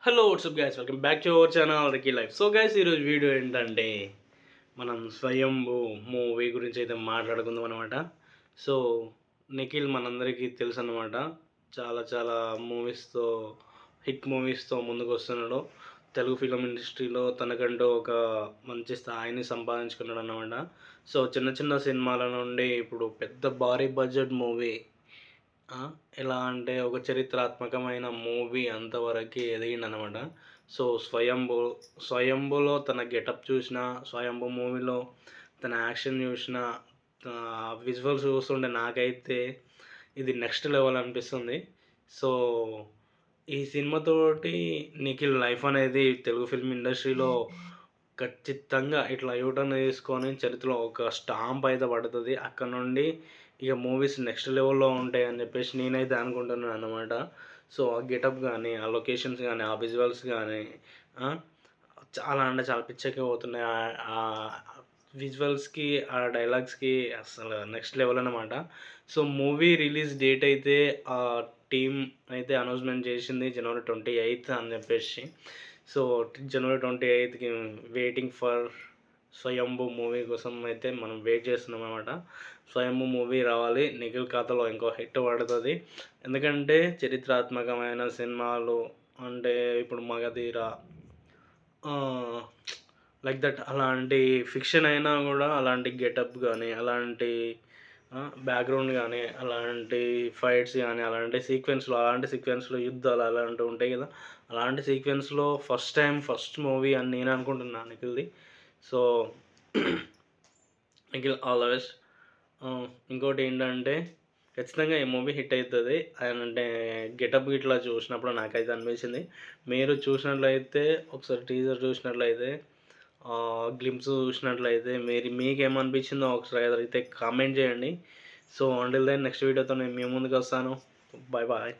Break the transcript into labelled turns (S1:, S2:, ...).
S1: Hello WhatsApp guys, welcome back to our channel Ricky life. So guys, ఈరోజు video ఏంటంటే మనం స్వయంభూ movie గురించి అయితే మాట్లాడుకుందాం అనమాట. సో నిఖిల్ మనందరికీ తెలుసు అనమాట. చాలా చాలా మూవీస్తో, హిట్ మూవీస్తో ముందుకు వస్తున్నాడు. తెలుగు ఫిలిం ఇండస్ట్రీలో తనకంటూ ఒక మంచి స్థాయిని సంపాదించుకున్నాడు అన్నమాట. సో చిన్న చిన్న సినిమాల నుండి ఇప్పుడు పెద్ద భారీ బడ్జెట్ మూవీ, ఎలా అంటే ఒక చరిత్రాత్మకమైన మూవీ అంతవరకు ఎదిగిండనమాట. సో స్వయంభూలో తన గెటప్ చూసిన, స్వయంభూ మూవీలో తన యాక్షన్ చూసిన, విజువల్స్ చూస్తుంటే నాకైతే ఇది నెక్స్ట్ లెవెల్ అనిపిస్తుంది. సో ఈ సినిమాతోటి నిఖిల్ లైఫ్ అనేది తెలుగు ఫిల్మ్ ఇండస్ట్రీలో ఖచ్చితంగా ఇట్లా యూటర్న్ తీసుకొని చరిత్రలో ఒక స్టాంప్ అయితే పడుతుంది. అక్కడ నుండి ఇక మూవీస్ నెక్స్ట్ లెవెల్‌లో ఉంటాయని చెప్పేసి నేనైతే అనుకుంటున్నాను అన్నమాట. సో ఆ గెటప్ గానీ, ఆ లొకేషన్స్ గానీ, ఆ విజువల్స్ గానీ చాలా అంటే చాలా పిచ్చెక్కిపోతున్నాయి. విజువల్స్‌కి, ఆ డైలాగ్స్‌కి అసలు నెక్స్ట్ లెవెల్ అన్నమాట. సో మూవీ రిలీజ్ డేట్ అయితే టీమ్ అయితే అనౌన్స్‌మెంట్ చేసింది జనవరి 28 అని చెప్పేసి. So January 28కి waiting for Swayambhu movie కోసం అయితే మనం వెయిట్ చేస్తున్నాం అనమాట. స్వయంభూ మూవీ రావాలి, నిఖిల్ ఖాతాలో ఇంకో హిట్ పడుతుంది. ఎందుకంటే చరిత్రాత్మకమైన సినిమాలు అంటే ఇప్పుడు మగధీర, లైక్ దట్, అలాంటి ఫిక్షన్ అయినా కూడా అలాంటి గెటప్ కానీ, అలాంటి బ్యాక్గ్రౌండ్ కానీ, అలాంటి ఫైట్స్ కానీ, అలాంటి సీక్వెన్స్లో యుద్ధాలు అలాంటివి ఉంటాయి కదా. అలాంటి సీక్వెన్స్లో ఫస్ట్ మూవీ అని నేను అనుకుంటున్నాను నిఖిల్ది. So Nikhil all the best. ఇంకోటి ఏంటంటే ఖచ్చితంగా ఈ మూవీ హిట్ అవుతుంది. అంటే గెటప్ ఇట్లా చూసినప్పుడు నాకైతే అనిపించింది. మీరు చూసినట్లయితే ఒకసారి టీజర్ చూసినట్లయితే, గ్లింప్స్ చూసినట్లయితే మీకేమనిపించిందో ఒకసారి అయితే కామెంట్ చేయండి. సో అంటిల్ దెన్ నెక్స్ట్ వీడియోతో నేను మీ ముందుకు వస్తాను. Bye bye.